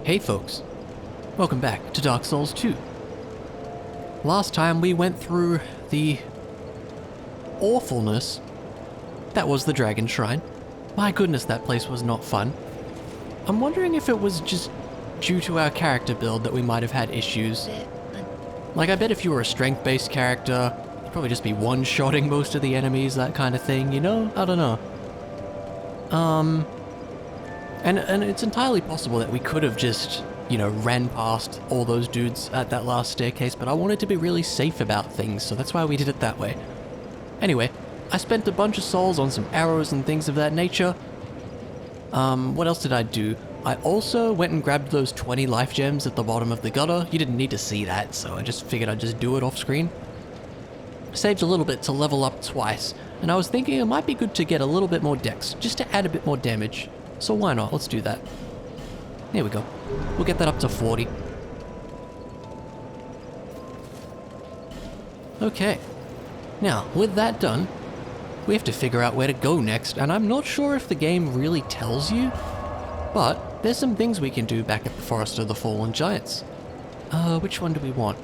Hey folks, welcome back to Dark Souls 2. Last time we went through the awfulness that was the Dragon Shrine. My goodness, that place was not fun. I'm wondering if it was just due to our character build that we might have had issues. Like, I bet if you were a strength-based character, you'd probably just be one-shotting most of the enemies, that kind of thing, you know? I don't know. And it's entirely possible that we could have just, you know, ran past all those dudes at that last staircase, but I wanted to be really safe about things, so that's why we did it that way. Anyway, I spent a bunch of souls on some arrows and things of that nature. What else did I do? I also went and grabbed those 20 life gems at the bottom of the gutter. You didn't need to see that, so I just figured I'd just do it off screen. Saved a little bit to level up twice, and I was thinking it might be good to get a little bit more dex, just to add a bit more damage. So why not? Let's do that. There we go. We'll get that up to 40. Okay. Now, with that done, we have to figure out where to go next, and I'm not sure if the game really tells you, but there's some things we can do back at the Forest of the Fallen Giants. Which one do we want?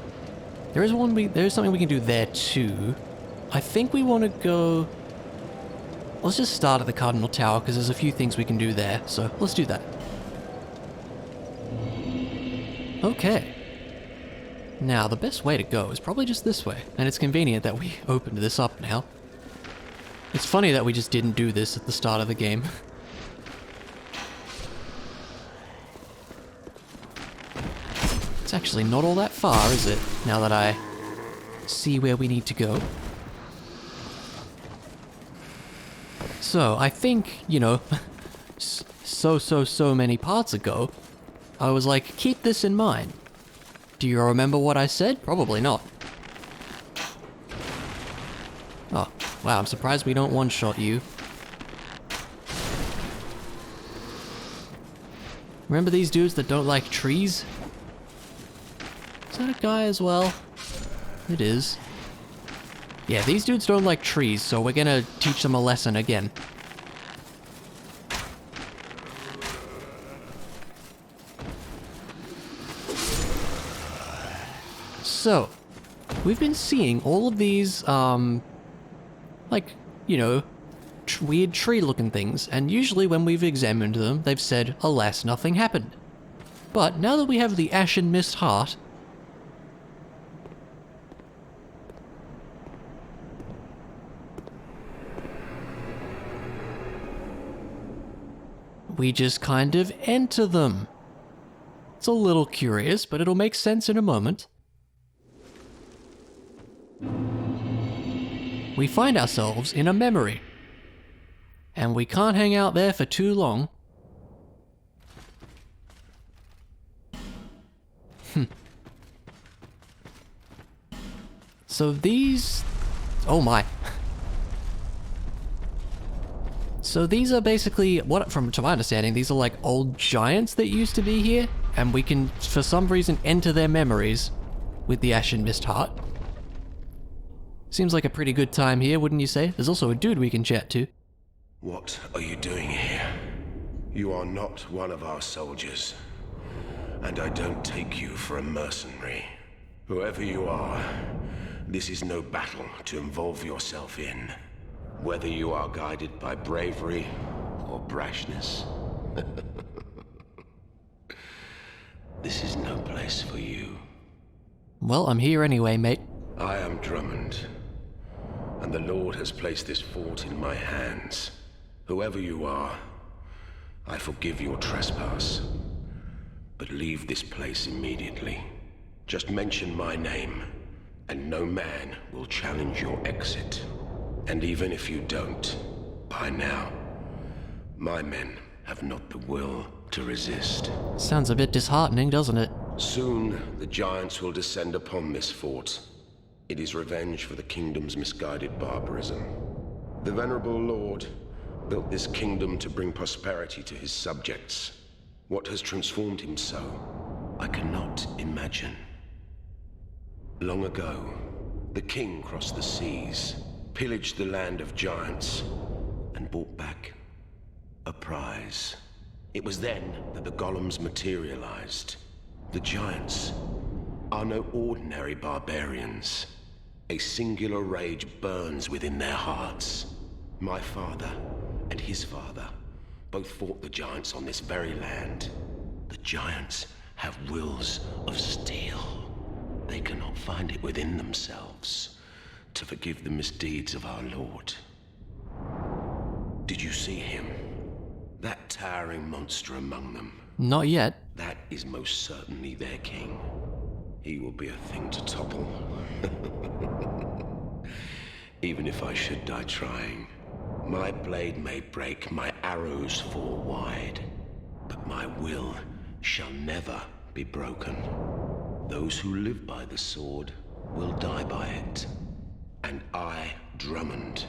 There is something we can do there too. I think we want to go... Let's just start at the Cardinal Tower, because there's a few things we can do there, so let's do that. Okay. Now, the best way to go is probably just this way, and it's convenient that we opened this up now. It's funny that we just didn't do this at the start of the game. It's actually not all that far, is it? Now that I see where we need to go. So, I think, you know, so many parts ago, I was like, keep this in mind. Do you remember what I said? Probably not. Oh, wow, I'm surprised we don't one-shot you. Remember these dudes that don't like trees? Is that a guy as well? It is. Yeah, these dudes don't like trees, so we're gonna teach them a lesson again. So, we've been seeing all of these, like, you know, weird tree-looking things, and usually when we've examined them, they've said, alas, nothing happened. But now that we have the Ashen Mist Heart, we just kind of enter them. It's a little curious, but it'll make sense in a moment. We find ourselves in a memory. And we can't hang out there for too long. So these... Oh my. So these are basically, to my understanding, these are like old giants that used to be here, and we can, for some reason, enter their memories with the Ashen Mist Heart. Seems like a pretty good time here, wouldn't you say? There's also a dude we can chat to. What are you doing here? You are not one of our soldiers, and I don't take you for a mercenary. Whoever you are, this is no battle to involve yourself in. Whether you are guided by bravery or brashness. This is no place for you. Well, I'm here anyway, mate. I am Drummond, and the Lord has placed this fort in my hands. Whoever you are, I forgive your trespass. But leave this place immediately. Just mention my name, and no man will challenge your exit. And even if you don't, by now, my men have not the will to resist. Sounds a bit disheartening, doesn't it? Soon, the giants will descend upon this fort. It is revenge for the kingdom's misguided barbarism. The venerable lord built this kingdom to bring prosperity to his subjects. What has transformed him so, I cannot imagine. Long ago, the king crossed the seas, pillaged the land of giants, and brought back a prize. It was then that the golems materialized. The giants are no ordinary barbarians. A singular rage burns within their hearts. My father and his father both fought the giants on this very land. The giants have wills of steel. They cannot find it within themselves to forgive the misdeeds of our Lord. Did you see him? That towering monster among them? Not yet. That is most certainly their king. He will be a thing to topple. Even if I should die trying. My blade may break, my arrows fall wide, but my will shall never be broken. Those who live by the sword will die by it. And I, Drummond,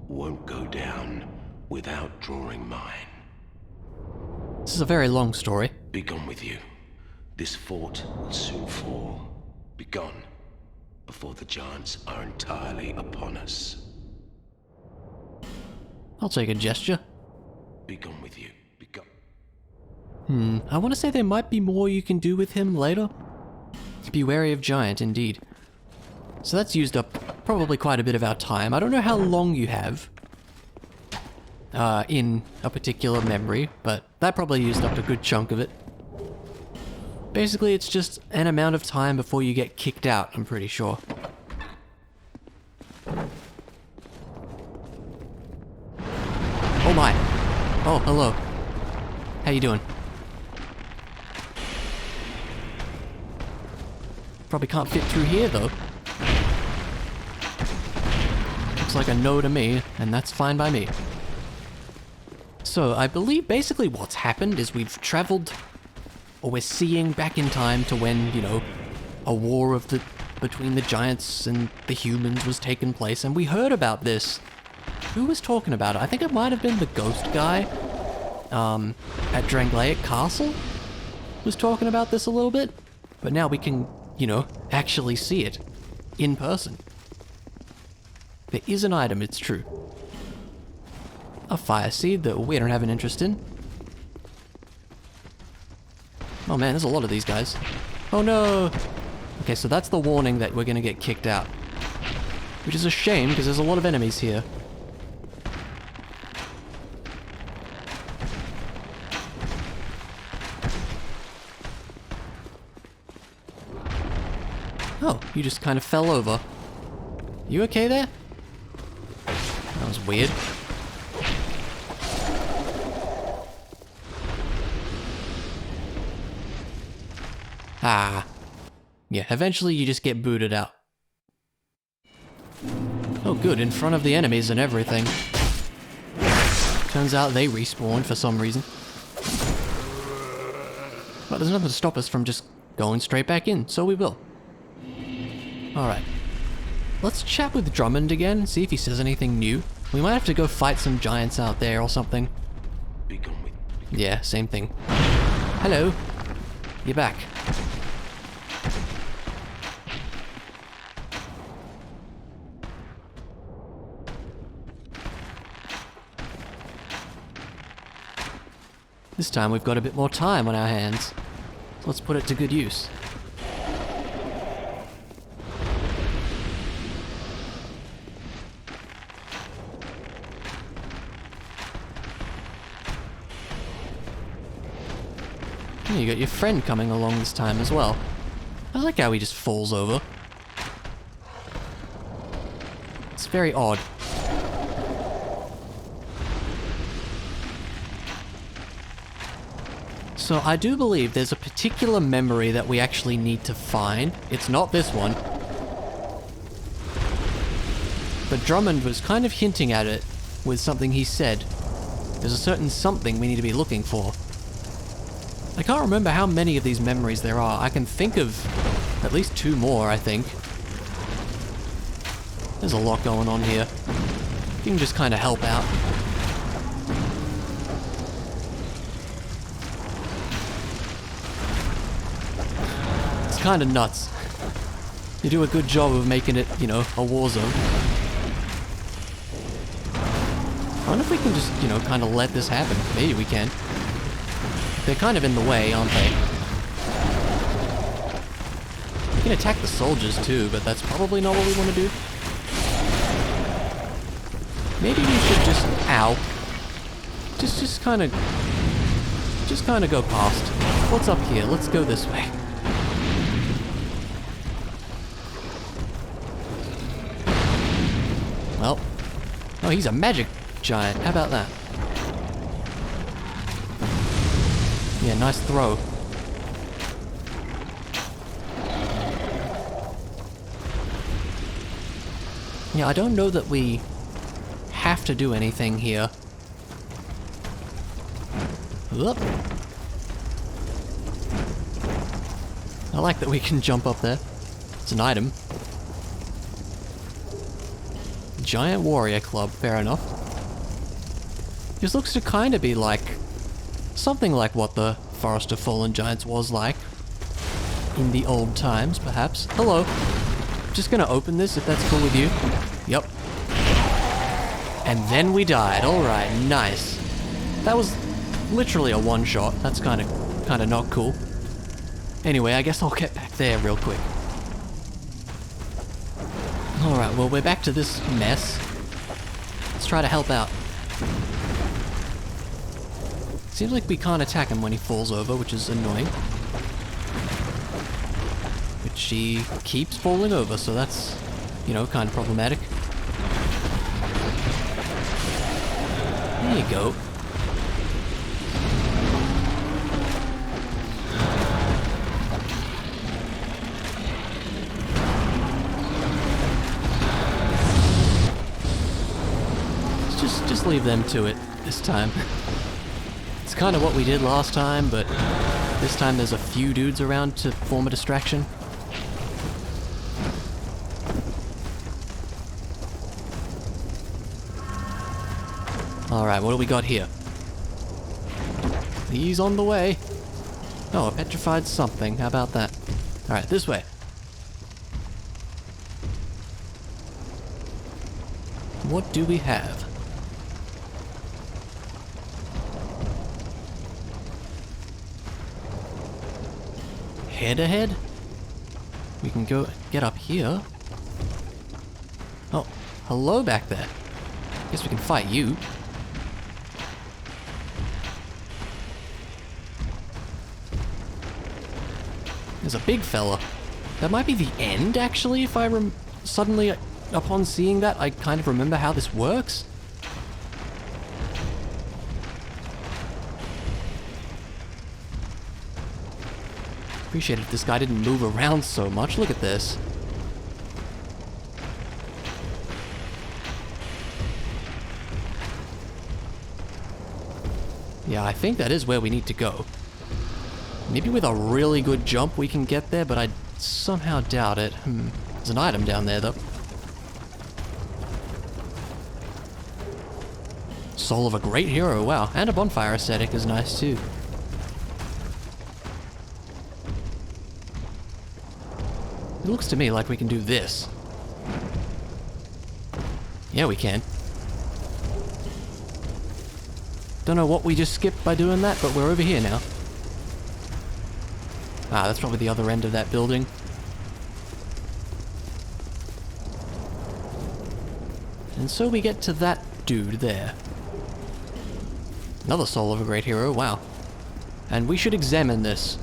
won't go down without drawing mine. This is a very long story. Be gone with you. This fort will soon fall. Be gone before the giants are entirely upon us. I'll take a gesture. Be gone with you. Be gone. I want to say there might be more you can do with him later. Be wary of giant, indeed. So that's used up probably quite a bit of our time. I don't know how long you have in a particular memory, but that probably used up a good chunk of it. Basically, it's just an amount of time before you get kicked out, I'm pretty sure. Oh my. Oh, hello. How you doing? Probably can't fit through here, though. Looks like a no to me, and that's fine by me. So, I believe basically what's happened is we've traveled, or we're seeing back in time to when, you know, a war between the giants and the humans was taking place, and we heard about this. Who was talking about it? I think it might have been the ghost guy at Drangleic Castle was talking about this a little bit, but now we can, you know, actually see it in person. There is an item, it's true. A fire seed that we don't have an interest in. Oh man, there's a lot of these guys. Oh no! Okay, so that's the warning that we're gonna get kicked out. Which is a shame, because there's a lot of enemies here. Oh, you just kind of fell over. You okay there? That was weird. Ah. Yeah, eventually you just get booted out. Oh good, in front of the enemies and everything. Turns out they respawned for some reason. But there's nothing to stop us from just going straight back in, so we will. Alright. Let's chat with Drummond again, see if he says anything new. We might have to go fight some giants out there or something. Yeah, same thing. Hello. You're back. This time we've got a bit more time on our hands. So let's put it to good use. Oh, you got your friend coming along this time as well. I like how he just falls over. It's very odd. So I do believe there's a particular memory that we actually need to find. It's not this one. But Drummond was kind of hinting at it with something he said. There's a certain something we need to be looking for. I can't remember how many of these memories there are. I can think of at least 2 more, I think. There's a lot going on here. You can just kind of help out. It's kind of nuts. You do a good job of making it, you know, a war zone. I wonder if we can just, you know, kind of let this happen. Maybe we can. They're kind of in the way, aren't they? We can attack the soldiers too, but that's probably not what we want to do. Maybe we should just... Ow. Just kind of go past. What's up here? Let's go this way. Well. Oh, he's a magic giant. How about that? Yeah, nice throw. Yeah, I don't know that we have to do anything here. Whoop. I like that we can jump up there. It's an item. Giant warrior club, fair enough. This looks to kind of be like something like what the Forest of Fallen Giants was like in the old times, perhaps. Hello. Just gonna open this if that's cool with you. Yep. And then we died. Alright, nice. That was literally a one-shot. That's kind of not cool. Anyway, I guess I'll get back there real quick. Alright, well, we're back to this mess. Let's try to help out. Seems like we can't attack him when he falls over, which is annoying. Which he keeps falling over, so that's, you know, kind of problematic. There you go. Just leave them to it this time. It's kind of what we did last time, but this time there's a few dudes around to form a distraction. Alright, what do we got here? He's on the way. Oh, a petrified something. How about that? Alright, this way. What do we have? Head ahead? We can go get up here. Oh, hello back there. Guess we can fight you. There's a big fella. That might be the end, actually, if I suddenly, upon seeing that, I kind of remember how this works. Appreciate if this guy didn't move around so much. Look at this. Yeah, I think that is where we need to go. Maybe with a really good jump we can get there, but I somehow doubt it. There's an item down there, though. Soul of a great hero, wow. And a bonfire aesthetic is nice, too. It looks to me like we can do this. Yeah, we can. Don't know what we just skipped by doing that, but we're over here now. Ah, that's probably the other end of that building. And so we get to that dude there. Another soul of a great hero, wow. And we should examine this.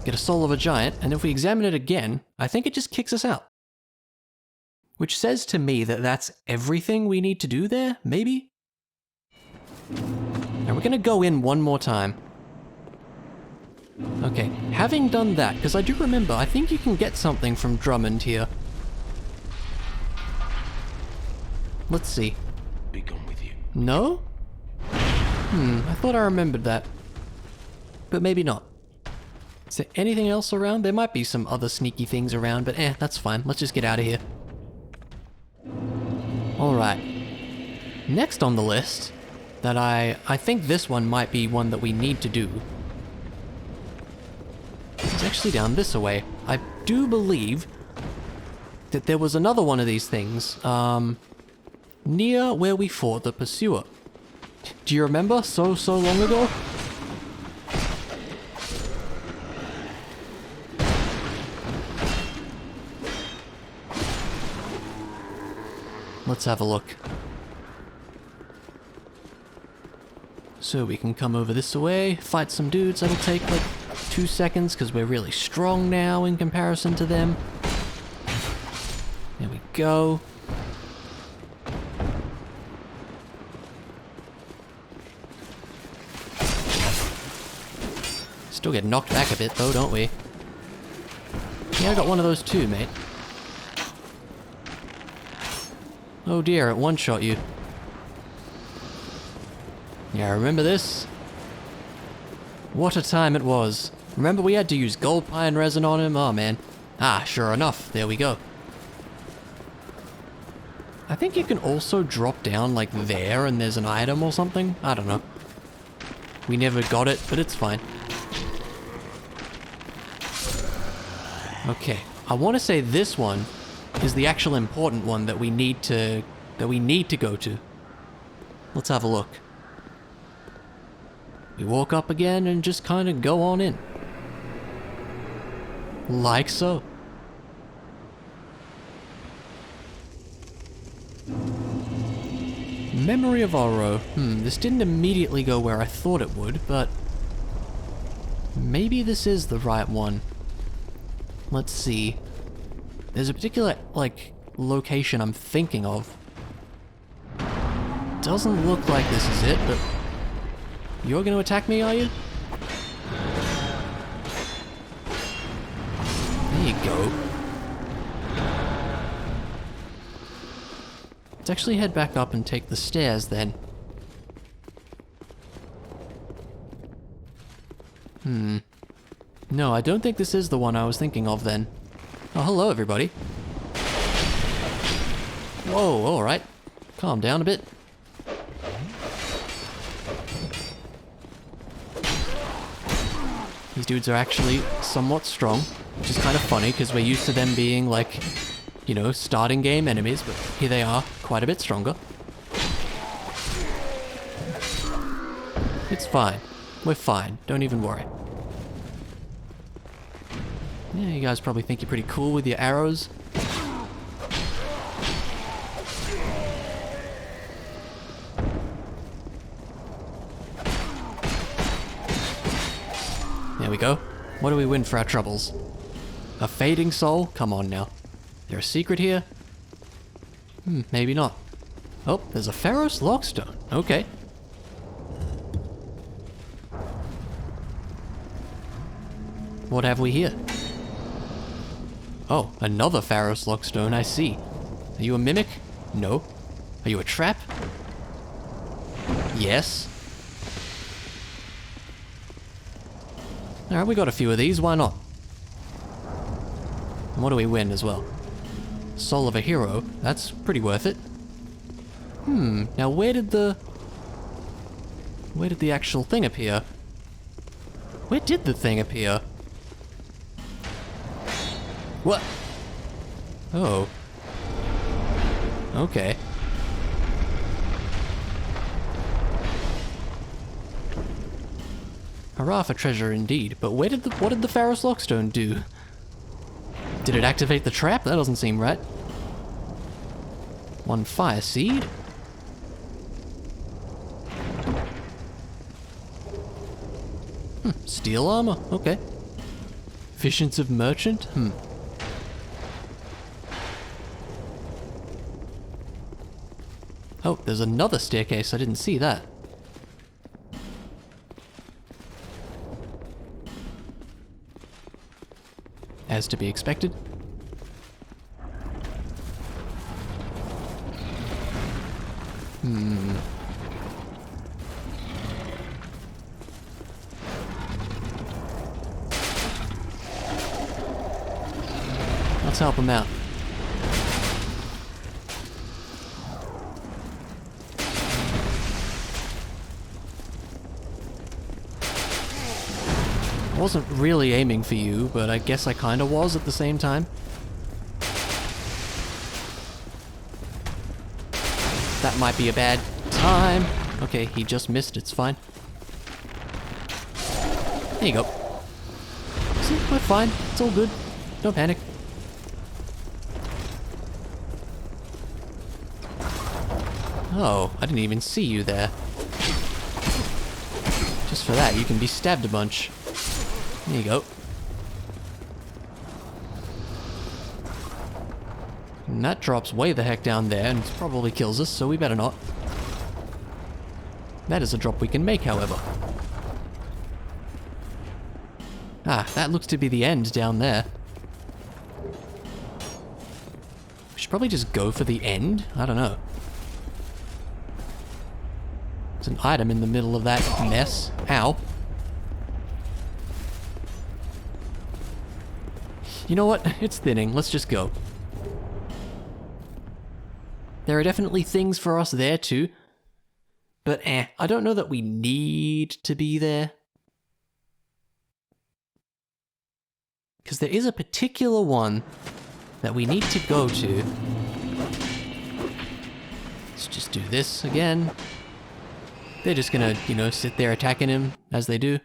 Get a soul of a giant, and if we examine it again, I think it just kicks us out. Which says to me that that's everything we need to do there, maybe? Now we're gonna go in one more time. Okay, having done that, because I do remember, I think you can get something from Drummond here. Let's see. Be gone with you. No? I thought I remembered that. But maybe not. Is there anything else around? There might be some other sneaky things around, but that's fine. Let's just get out of here. Alright. Next on the list, that I think this one might be one that we need to do. It's actually down this way. I do believe that there was another one of these things, near where we fought the Pursuer. Do you remember so long ago? Let's have a look. So we can come over this way, fight some dudes. That'll take like 2 seconds because we're really strong now in comparison to them. There we go. Still get knocked back a bit though, don't we? Yeah, I got one of those too, mate. Oh dear, it one-shot you. Yeah, I remember this. What a time it was. Remember we had to use gold pine resin on him? Oh man. Ah, sure enough, there we go. I think you can also drop down like there and there's an item or something. I don't know. We never got it, but it's fine. Okay, I want to say this one is the actual important one that we need to go to. Let's have a look. We walk up again and just kind of go on in. Like so. Memory of Oro. This didn't immediately go where I thought it would, but maybe this is the right one. Let's see. There's a particular, like, location I'm thinking of. Doesn't look like this is it, but you're gonna attack me, are you? There you go. Let's actually head back up and take the stairs then. No, I don't think this is the one I was thinking of then. Oh, hello everybody. Whoa, alright. Calm down a bit. These dudes are actually somewhat strong, which is kind of funny because we're used to them being like, you know, starting game enemies, but here they are, quite a bit stronger. It's fine. We're fine. Don't even worry. Yeah, you guys probably think you're pretty cool with your arrows. There we go. What do we win for our troubles? A fading soul? Come on now. There a secret here? Maybe not. Oh, there's a Pharos Lockstone. Okay. What have we here? Oh, another Pharos Lockstone, I see. Are you a mimic? No. Are you a trap? Yes. Alright, we got a few of these, why not? And what do we win as well? Soul of a Hero, that's pretty worth it. Now where did the actual thing appear? Where did the thing appear? What? Oh. Okay. Hurrah for treasure indeed, but what did the Pharos Lockstone do? Did it activate the trap? That doesn't seem right. One fire seed? Steel armor, okay. Visions of Merchant? Oh, there's another staircase, I didn't see that. As to be expected. Let's help him out. I wasn't really aiming for you, but I guess I kinda was at the same time. That might be a bad time. Okay, he just missed. It's fine. There you go. See, we're fine. It's all good. Don't panic. Oh, I didn't even see you there. Just for that, you can be stabbed a bunch. There you go. And that drops way the heck down there, and probably kills us, so we better not. That is a drop we can make, however. Ah, that looks to be the end down there. We should probably just go for the end? I don't know. There's an item in the middle of that mess. Ow. You know what? It's thinning. Let's just go. There are definitely things for us there too. But I don't know that we need to be there. Because there is a particular one that we need to go to. Let's just do this again. They're just gonna, you know, sit there attacking him as they do.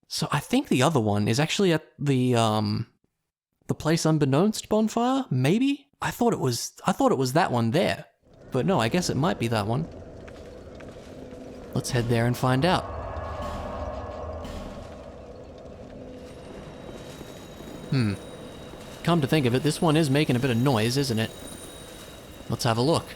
So I think the other one is actually at the place unbeknownst bonfire, maybe? I thought it was that one there. But no, I guess it might be that one. Let's head there and find out. Come to think of it, this one is making a bit of noise, isn't it? Let's have a look.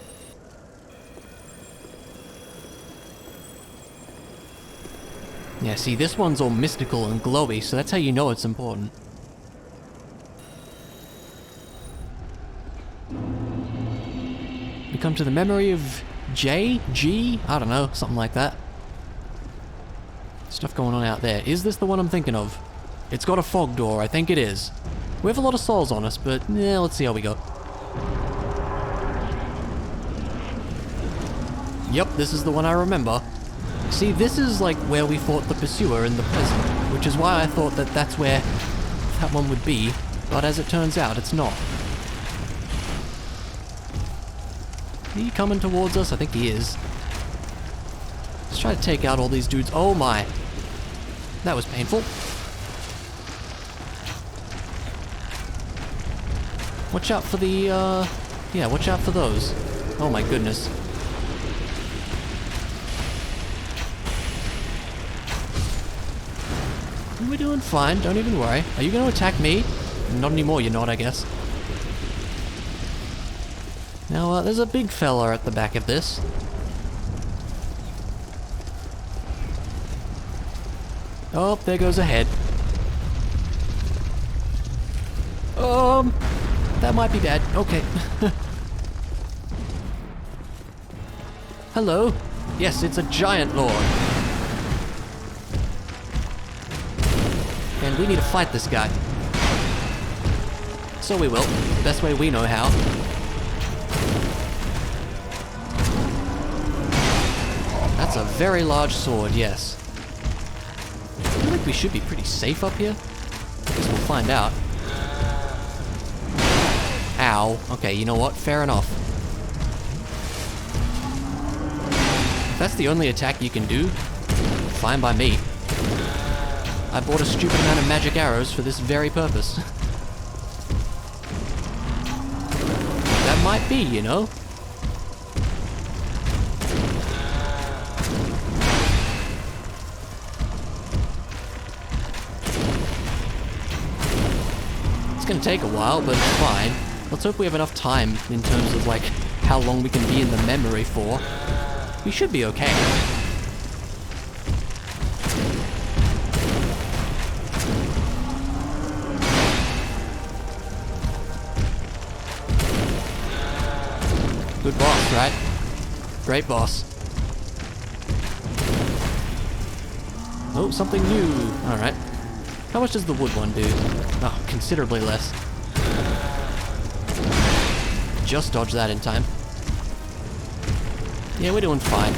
Yeah, see, this one's all mystical and glowy, so that's how you know it's important. We come to the memory of J? G? I don't know, something like that. Stuff going on out there. Is this the one I'm thinking of? It's got a fog door, I think it is. We have a lot of souls on us, but let's see how we go. Yep, this is the one I remember. See, this is like where we fought the Pursuer in the present, which is why I thought that that's where that one would be, but as it turns out, it's not. Is he coming towards us? I think he is. Let's try to take out all these dudes. Oh my! That was painful. Watch out for the, yeah, watch out for those. Oh my goodness. We're doing fine, don't even worry. Are you going to attack me? Not anymore, you're not, I guess. Now, there's a big fella at the back of this. Oh, there goes a head. That might be bad. Okay. Hello? Yes, it's a giant lord. And we need to fight this guy. So we will. Best way we know how. That's a very large sword, yes. I feel like we should be pretty safe up here. I guess we'll find out. Ow. Okay, you know what? Fair enough. If that's the only attack you can do, fine by me. I bought a stupid amount of magic arrows for this very purpose. That might be, you know? It's gonna take a while, but it's fine. Let's hope we have enough time in terms of, like, how long we can be in the memory for. We should be okay. Good boss, right? Great boss. Oh, something new. Alright. How much does the wood one do? Oh, considerably less. Just dodged that in time. Yeah, we're doing fine.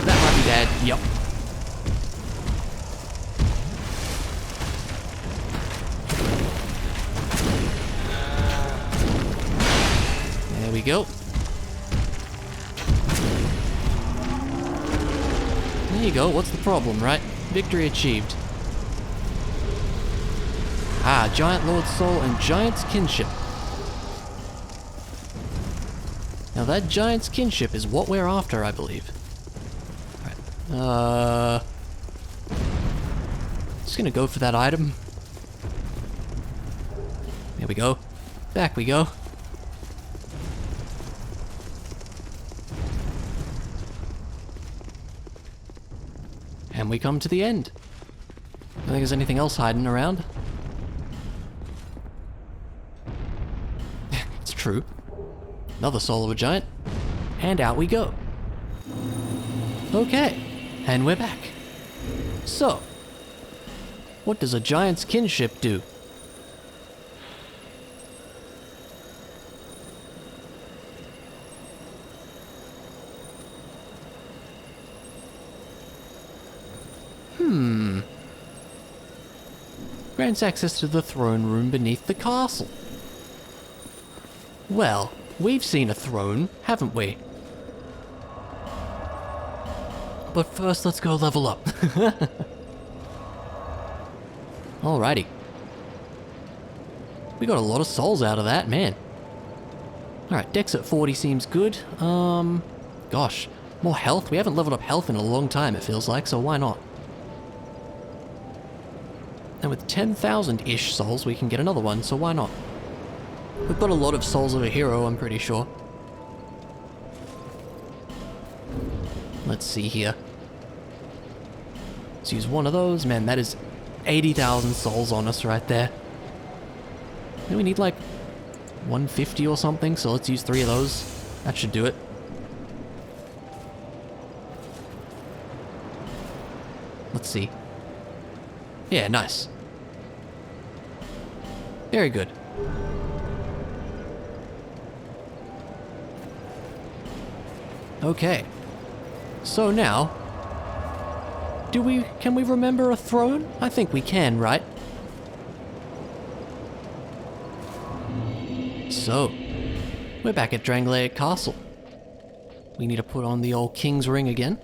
That might be bad. Yup. There we go. There you go, what's the problem, right? Victory achieved. Ah, Giant Lord's Soul and Giant's Kinship. Now that Giant's Kinship is what we're after, I believe. Alright, just gonna go for that item. There we go. Back we go. And we come to the end. I don't think there's anything else hiding around. It's true. Another soul of a giant. And out we go. Okay, and we're back. So, what does a giant's kinship do? Grants access to the throne room beneath the castle. Well, we've seen a throne, haven't we? But first, let's go level up. Alrighty. We got a lot of souls out of that, man. Alright, Dex at 40 seems good. Gosh, more health? We haven't leveled up health in a long time, it feels like, so why not? And with 10,000-ish souls, we can get another one, so why not? We've got a lot of souls of a hero, I'm pretty sure. Let's see here. Let's use one of those. Man, that is 80,000 souls on us right there. And we need like 150 or something, so let's use 3 of those. That should do it. Let's see. Yeah, nice. Very good. Okay. So now, can we remember a throne? I think we can, right? So, we're back at Drangleic Castle. We need to put on the old King's Ring again.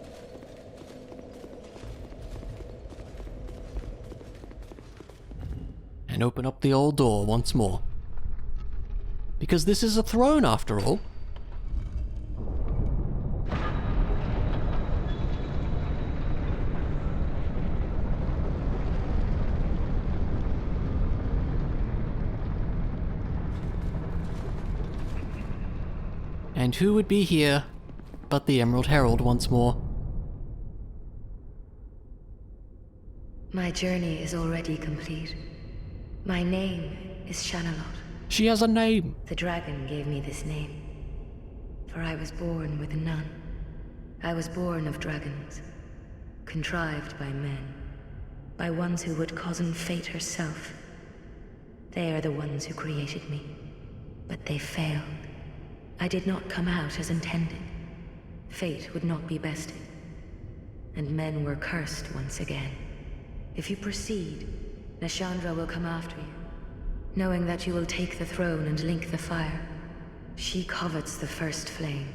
And open up the old door once more. Because this is a throne after all. And who would be here but the Emerald Herald once more? My journey is already complete. My name is Shanalot. She has a name. The dragon gave me this name, for I was born with none. I was born of dragons, contrived by men, by ones who would cozen fate herself. They are the ones who created me, but they failed. I did not come out as intended. Fate would not be bested, and men were cursed once again. If you proceed, Nashandra will come after you, knowing that you will take the throne and link the fire. She covets the first flame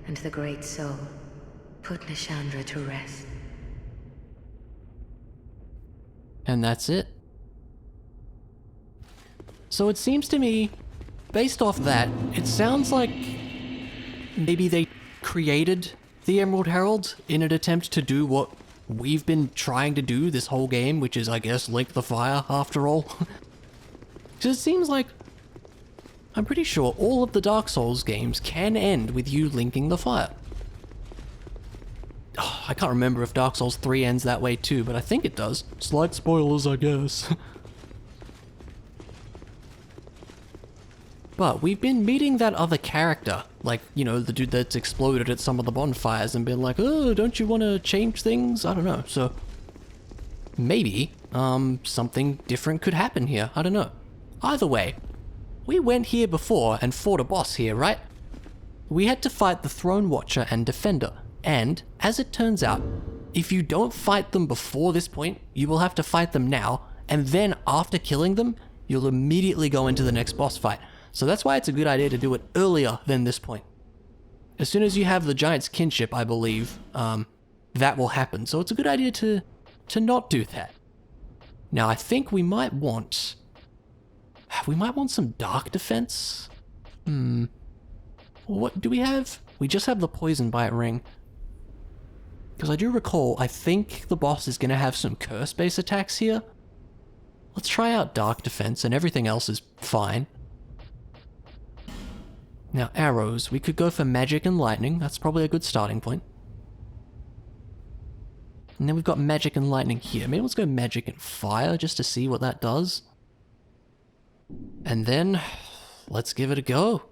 and the great soul. Put Nashandra to rest. And that's it. So it seems to me, based off that, it sounds like maybe they created the Emerald Herald in an attempt to do what we've been trying to do this whole game, which is, I guess, link the fire after all. Because it seems like, I'm pretty sure all of the Dark Souls games can end with you linking the fire. Oh, I can't remember if Dark Souls 3 ends that way too, but I think it does. Slight spoilers, I guess. But we've been meeting that other character, like, you know, the dude that's exploded at some of the bonfires and been like, oh, don't you want to change things? I don't know. So maybe something different could happen here. I don't know. Either way, we went here before and fought a boss here, right? We had to fight the Throne Watcher and Defender. And, as it turns out, if you don't fight them before this point, you will have to fight them now, and then after killing them, you'll immediately go into the next boss fight. So that's why it's a good idea to do it earlier than this point. As soon as you have the Giant's Kinship, I believe, that will happen. So it's a good idea to not do that. Now, I think we might want some dark defense. What do we have? We just have the poison bite ring. Because I do recall, I think the boss is going to have some curse-based attacks here. Let's try out dark defense, and everything else is fine. Now, arrows. We could go for magic and lightning. That's probably a good starting point. And then we've got magic and lightning here. Maybe let's go magic and fire just to see what that does. And then, let's give it a go.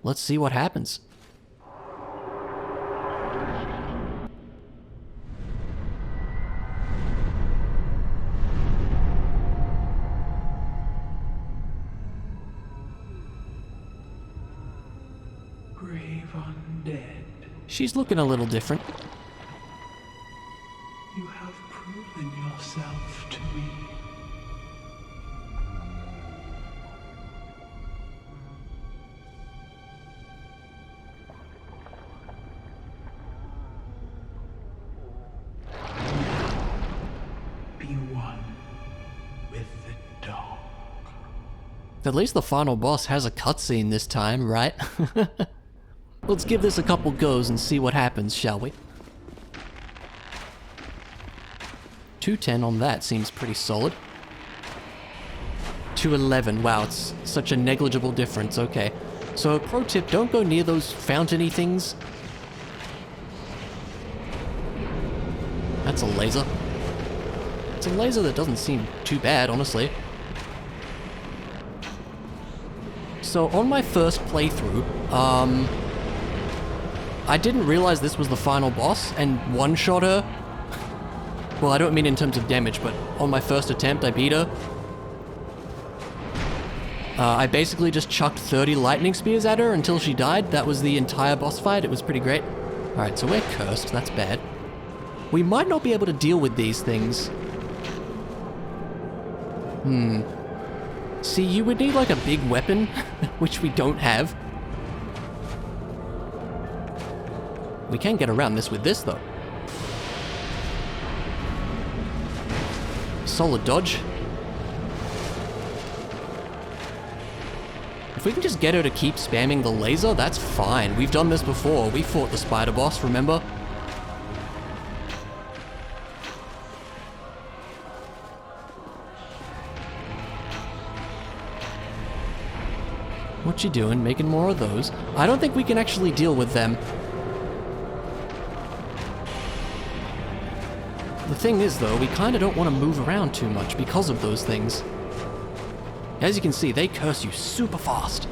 Let's see what happens. Brave undead. She's looking a little different. You have proven yourself to me. Be one with the dark. At least the final boss has a cutscene this time, right? Let's give this a couple goes and see what happens, shall we? 210 on that seems pretty solid. 211, wow, it's such a negligible difference, okay. So, pro tip, don't go near those fountainy things. That's a laser. It's a laser that doesn't seem too bad, honestly. So, on my first playthrough, I didn't realize this was the final boss and one-shot her. Well, I don't mean in terms of damage, but on my first attempt, I beat her. I basically just chucked 30 lightning spears at her until she died. That was the entire boss fight. It was pretty great. Alright, so we're cursed. That's bad. We might not be able to deal with these things. See, you would need like a big weapon, which we don't have. We can get around this with this, though. Solid dodge. If we can just get her to keep spamming the laser, that's fine. We've done this before. We fought the spider boss, remember? What you doing? Making more of those? I don't think we can actually deal with them. The thing is, though, we kind of don't want to move around too much because of those things. As you can see, they curse you super fast.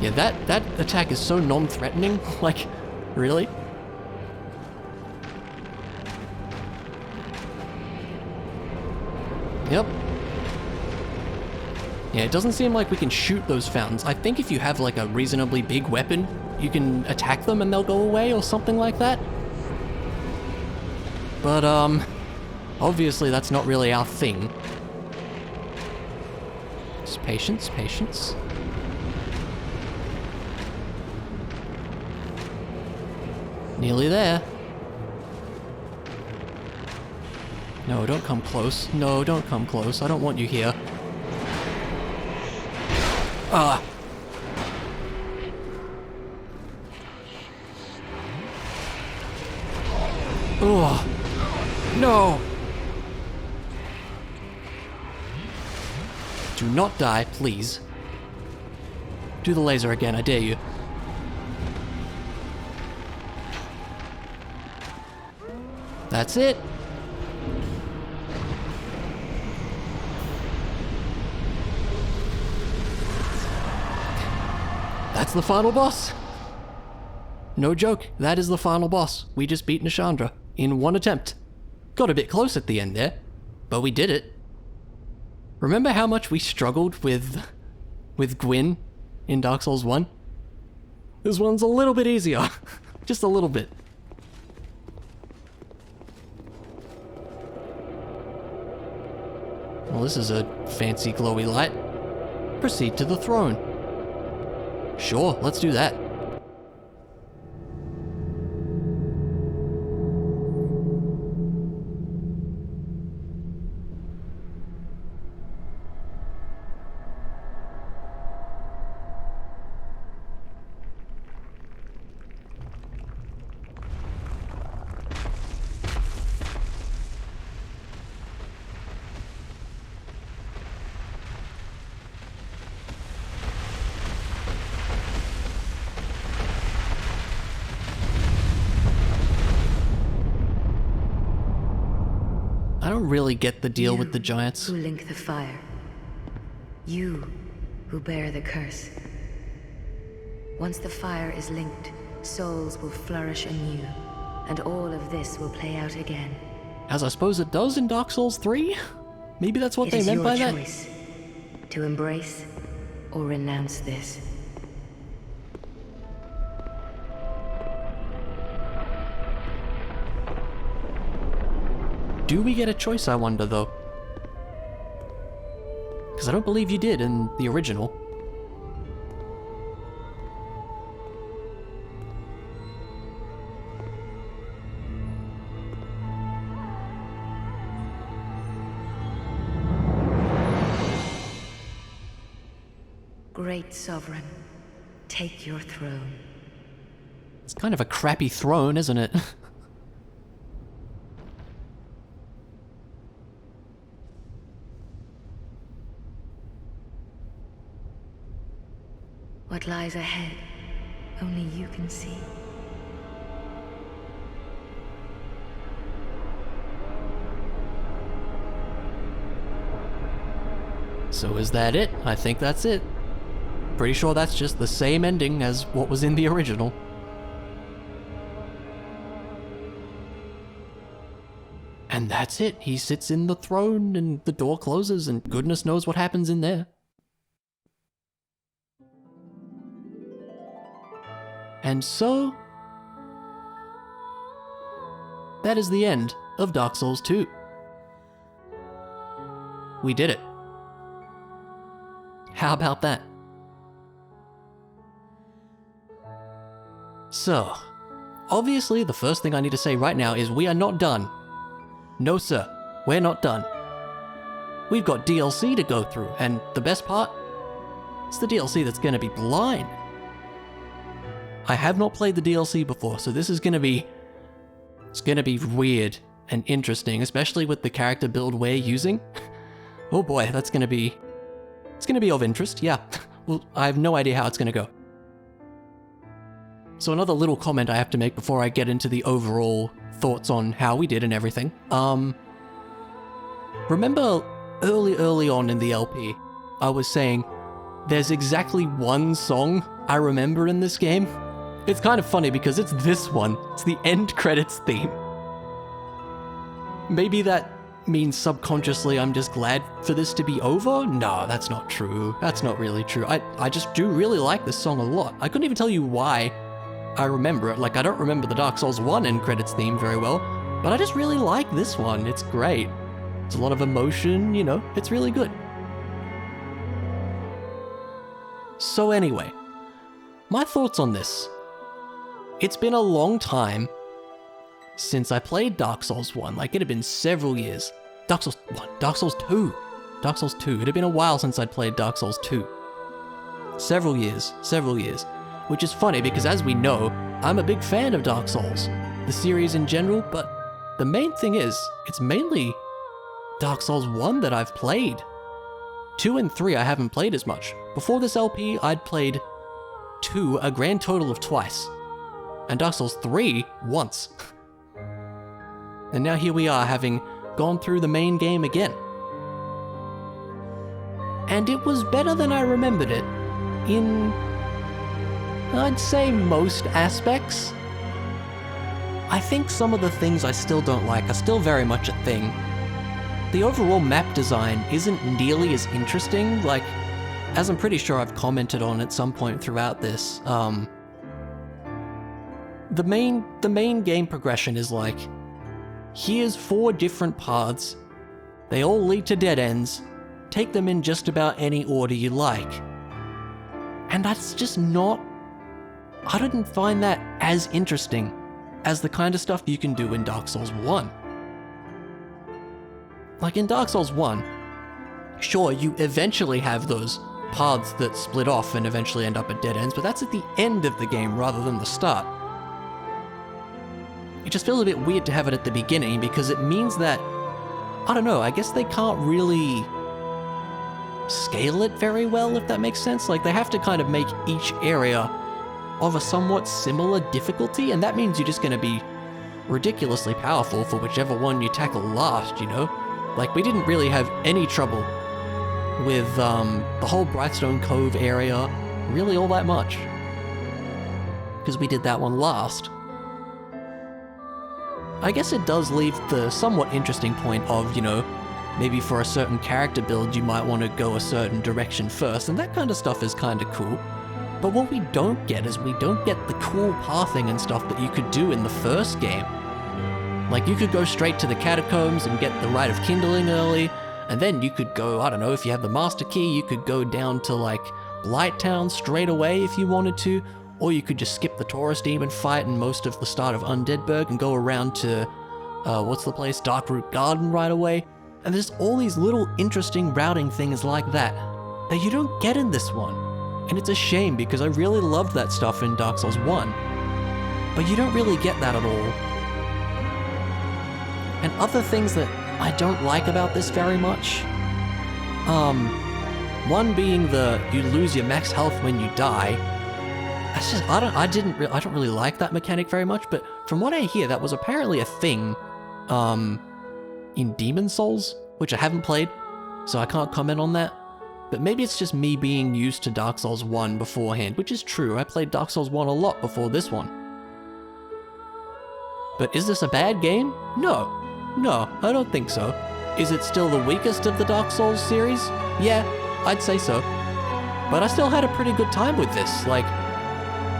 Yeah, that attack is so non-threatening. Like, really? Yep. Yeah, it doesn't seem like we can shoot those fountains. I think if you have, like, a reasonably big weapon, you can attack them and they'll go away or something like that. But, obviously that's not really our thing. Just patience, patience. Nearly there. No, don't come close. No, don't come close. I don't want you here. Ah! Ugh. No! Do not die, please. Do the laser again, I dare you. That's it. That's the final boss. No joke, that is the final boss. We just beat Nishandra in one attempt. Got a bit close at the end there, but we did it. Remember how much we struggled with Gwyn in Dark Souls 1? This one's a little bit easier. Just a little bit. Well, this is a fancy glowy light. Proceed to the throne. Sure, let's do that. don't really get the deal with the You giants. who link the fire. You who bear the curse. Once the fire is linked, souls will flourish anew, and all of this will play out again. As I suppose it does in Dark Souls 3? Maybe that's what they meant by that? It is your choice to embrace or renounce this. Do we get a choice, I wonder, though? Because I don't believe you did in the original. Great Sovereign, take your throne. It's kind of a crappy throne, isn't it? What lies ahead, only you can see. So is that it? I think that's it. Pretty sure that's just the same ending as what was in the original. And that's it. He sits in the throne and the door closes and goodness knows what happens in there. And so, that is the end of Dark Souls 2. We did it. How about that? So, obviously the first thing I need to say right now is we are not done. No sir, we're not done. We've got DLC to go through, and the best part? It's the DLC that's gonna be blind. I have not played the DLC before, so this is gonna be... It's gonna be weird and interesting, especially with the character build we're using. Oh boy, that's gonna be... It's gonna be of interest, yeah. Well, I have no idea how it's gonna go. So another little comment I have to make before I get into the overall thoughts on how we did and everything. Remember early on in the LP, I was saying there's exactly one song I remember in this game? It's kind of funny because it's this one. It's the end credits theme. Maybe that means subconsciously I'm just glad for this to be over? No, that's not true. That's not really true. I just do really like this song a lot. I couldn't even tell you why I remember it. Like, I don't remember the Dark Souls 1 end credits theme very well, but I just really like this one. It's great. It's a lot of emotion, you know, it's really good. So anyway, my thoughts on this. It's been a long time since I played Dark Souls 1, like it had been several years. Dark Souls 1, Dark Souls 2, Dark Souls 2. It had been a while since I'd played Dark Souls 2. Several years. Which is funny because as we know, I'm a big fan of Dark Souls, the series in general, but the main thing is, it's mainly Dark Souls 1 that I've played. 2 and 3 I haven't played as much. Before this LP, I'd played 2 a grand total of twice, and Dark Souls 3 once. And now here we are, having gone through the main game again. And it was better than I remembered it, in, I'd say, most aspects. I think some of the things I still don't like are still very much a thing. The overall map design isn't nearly as interesting, like, as I'm pretty sure I've commented on at some point throughout this, the main game progression is like, here's 4 different paths, they all lead to dead ends, take them in just about any order you like. And that's just not... I didn't find that as interesting as the kind of stuff you can do in Dark Souls 1. Like in Dark Souls 1, sure, you eventually have those paths that split off and eventually end up at dead ends, but that's at the end of the game rather than the start. It just feels a bit weird to have it at the beginning because it means that, I don't know, I guess they can't really scale it very well, if that makes sense. Like, they have to kind of make each area of a somewhat similar difficulty, and that means you're just going to be ridiculously powerful for whichever one you tackle last, you know? Like, we didn't really have any trouble with the whole Brightstone Cove area, really all that much. Because we did that one last. I guess it does leave the somewhat interesting point of, you know, maybe for a certain character build you might want to go a certain direction first, and that kind of stuff is kind of cool. But what we don't get is we don't get the cool pathing and stuff that you could do in the first game. Like, you could go straight to the catacombs and get the Rite of Kindling early, and then you could go, I don't know, if you have the Master Key, you could go down to, like, Blighttown straight away if you wanted to, or you could just skip the Taurus Demon fight and most of the start of Undeadburg and go around to, what's the place, Darkroot Garden right away. And there's all these little interesting routing things like that that you don't get in this one. And it's a shame because I really loved that stuff in Dark Souls 1. But you don't really get that at all. And other things that I don't like about this very much, one being you lose your max health when you die. That's just, I don't really like that mechanic very much, but from what I hear, that was apparently a thing, in Demon Souls, which I haven't played, so I can't comment on that. But maybe it's just me being used to Dark Souls 1 beforehand, which is true. I played Dark Souls 1 a lot before this one. But is this a bad game? No, I don't think so. Is it still the weakest of the Dark Souls series? Yeah, I'd say so. But I still had a pretty good time with this. Like,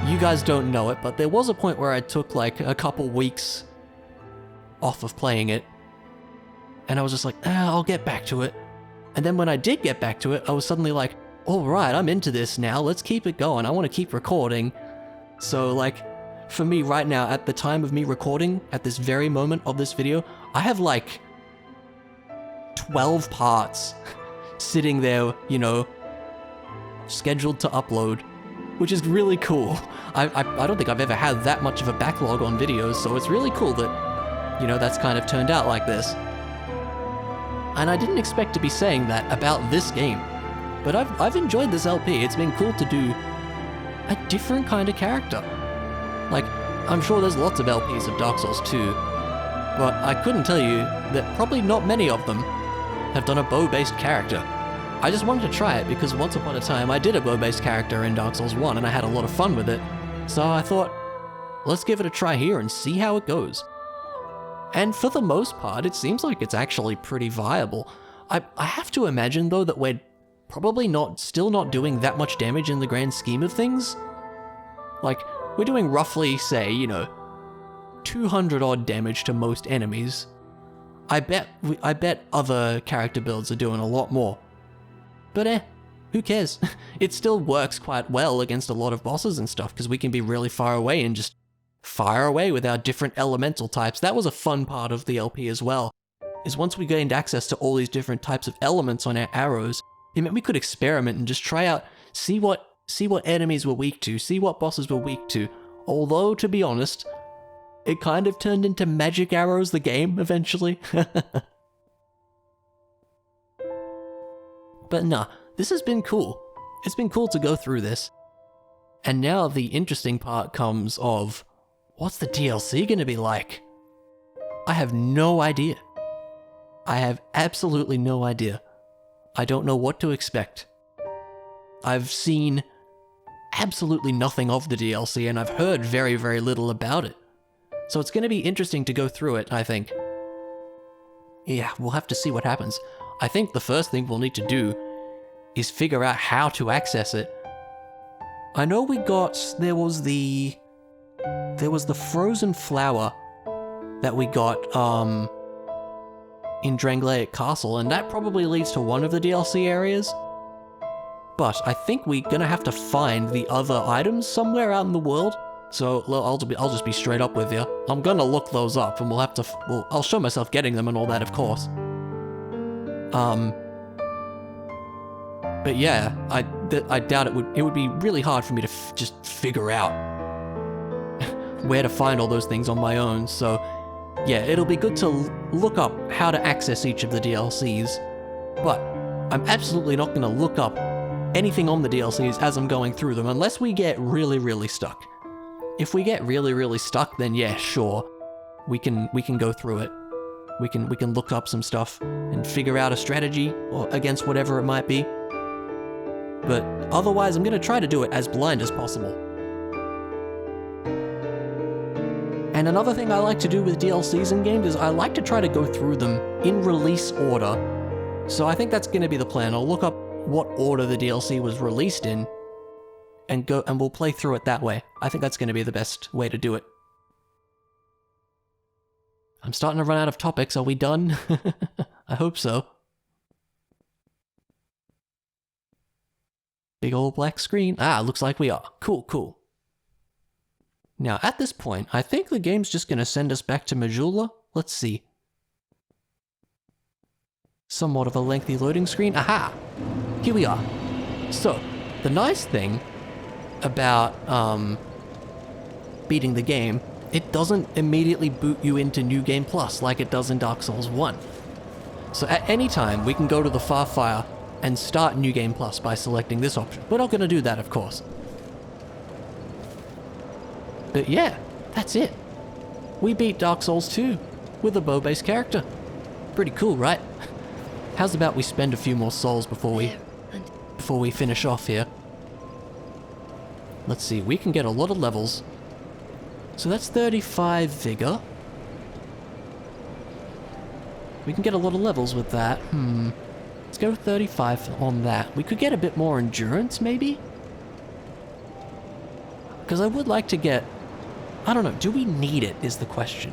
you guys don't know it, but there was a point where I took like a couple weeks off of playing it. And I was just like, I'll get back to it. And then when I did get back to it, I was suddenly like, all right, I'm into this now. Let's keep it going. I want to keep recording. So like, for me right now, at the time of me recording, at this very moment of this video, I have like 12 parts sitting there, you know, scheduled to upload, which is really cool. I don't think I've ever had that much of a backlog on videos, so it's really cool that, you know, that's kind of turned out like this. And I didn't expect to be saying that about this game, but I've enjoyed this LP. It's been cool to do a different kind of character. Like, I'm sure there's lots of LPs of Dark Souls 2, but I couldn't tell you that probably not many of them have done a bow-based character. I just wanted to try it because once upon a time I did a bow-based character in Dark Souls 1 and I had a lot of fun with it, so I thought, let's give it a try here and see how it goes. And for the most part, it seems like it's actually pretty viable. I have to imagine, though, that we're probably still not doing that much damage in the grand scheme of things. Like, we're doing roughly, say, you know, 200 odd damage to most enemies. I bet other character builds are doing a lot more. But who cares? It still works quite well against a lot of bosses and stuff, because we can be really far away and just fire away with our different elemental types. That was a fun part of the LP as well, is once we gained access to all these different types of elements on our arrows, it meant we could experiment and just try out, see what enemies were weak to, see what bosses were weak to. Although, to be honest, it kind of turned into Magic Arrows, the game, eventually. But nah, this has been cool. It's been cool to go through this. And now the interesting part comes of, what's the DLC gonna be like? I have no idea. I have absolutely no idea. I don't know what to expect. I've seen absolutely nothing of the DLC, and I've heard very, very little about it. So it's gonna be interesting to go through it, I think. Yeah, we'll have to see what happens. I think the first thing we'll need to do is figure out how to access it. I know there was the frozen flower that we got in Drangleic Castle, and that probably leads to one of the DLC areas. But I think we're gonna have to find the other items somewhere out in the world. So I'll just be straight up with you. I'm gonna look those up, and I'll show myself getting them and all that, of course. But yeah, I doubt it would be really hard for me to just figure out where to find all those things on my own. So yeah, it'll be good to look up how to access each of the DLCs. But I'm absolutely not going to look up anything on the DLCs as I'm going through them, unless we get really, really stuck. If we get really, really stuck, then yeah, sure, we can go through it. We can look up some stuff and figure out a strategy or against whatever it might be. But otherwise, I'm going to try to do it as blind as possible. And another thing I like to do with DLCs in games is I like to try to go through them in release order. So I think that's going to be the plan. I'll look up what order the DLC was released in and we'll play through it that way. I think that's going to be the best way to do it. I'm starting to run out of topics. Are we done? I hope so. Big old black screen. Ah, looks like we are. Cool, cool. Now, at this point, I think the game's just going to send us back to Majula. Let's see. Somewhat of a lengthy loading screen. Aha! Here we are. So, the nice thing about beating the game, it doesn't immediately boot you into New Game Plus like it does in Dark Souls 1. So at any time, we can go to the Farfire and start New Game Plus by selecting this option. We're not going to do that, of course. But yeah, that's it. We beat Dark Souls 2 with a bow-based character. Pretty cool, right? How's about we spend a few more souls before we finish off here? Let's see, we can get a lot of levels. So that's 35 vigor. We can get a lot of levels with that. Let's go with 35 on that. We could get a bit more endurance, maybe? Because I would like to get... I don't know, do we need it is the question.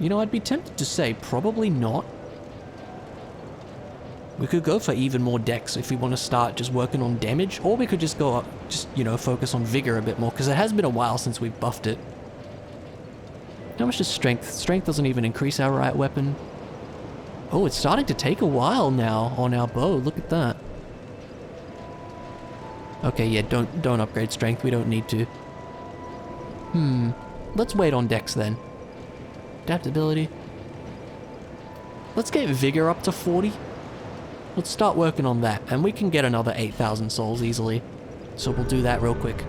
You know, I'd be tempted to say probably not. We could go for even more dex if we want to start just working on damage, or we could just go up, focus on vigor a bit more, because it has been a while since we've buffed it. How much is strength? Strength doesn't even increase our right weapon. Oh, it's starting to take a while now on our bow, look at that. Okay, yeah, don't upgrade strength, we don't need to. Let's wait on dex then. Adaptability. Let's get vigor up to 40. Let's start working on that, and we can get another 8,000 souls easily. So we'll do that real quick.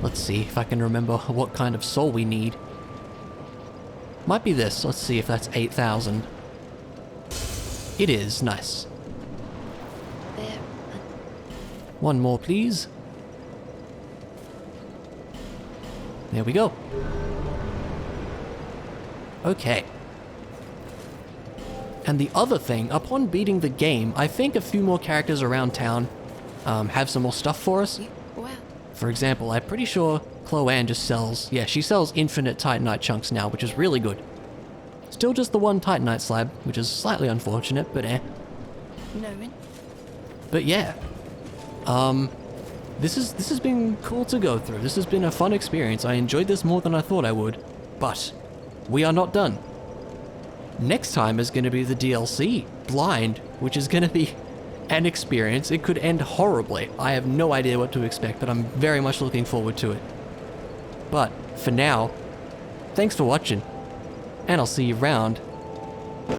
Let's see if I can remember what kind of soul we need. Might be this. Let's see if that's 8,000. It is. Nice. One more, please. There we go. Okay. And the other thing, upon beating the game, I think a few more characters around town have some more stuff for us. For example, I'm pretty sure Chloanne just sells... Yeah, she sells infinite Titanite chunks now, which is really good. Still just the one Titanite slab, which is slightly unfortunate, but But yeah. This has been cool to go through. This has been a fun experience. I enjoyed this more than I thought I would. But we are not done. Next time is going to be the DLC, Blind, which is going to be an experience. It could end horribly. I have no idea what to expect, but I'm very much looking forward to it. But for now, thanks for watching, and I'll see you around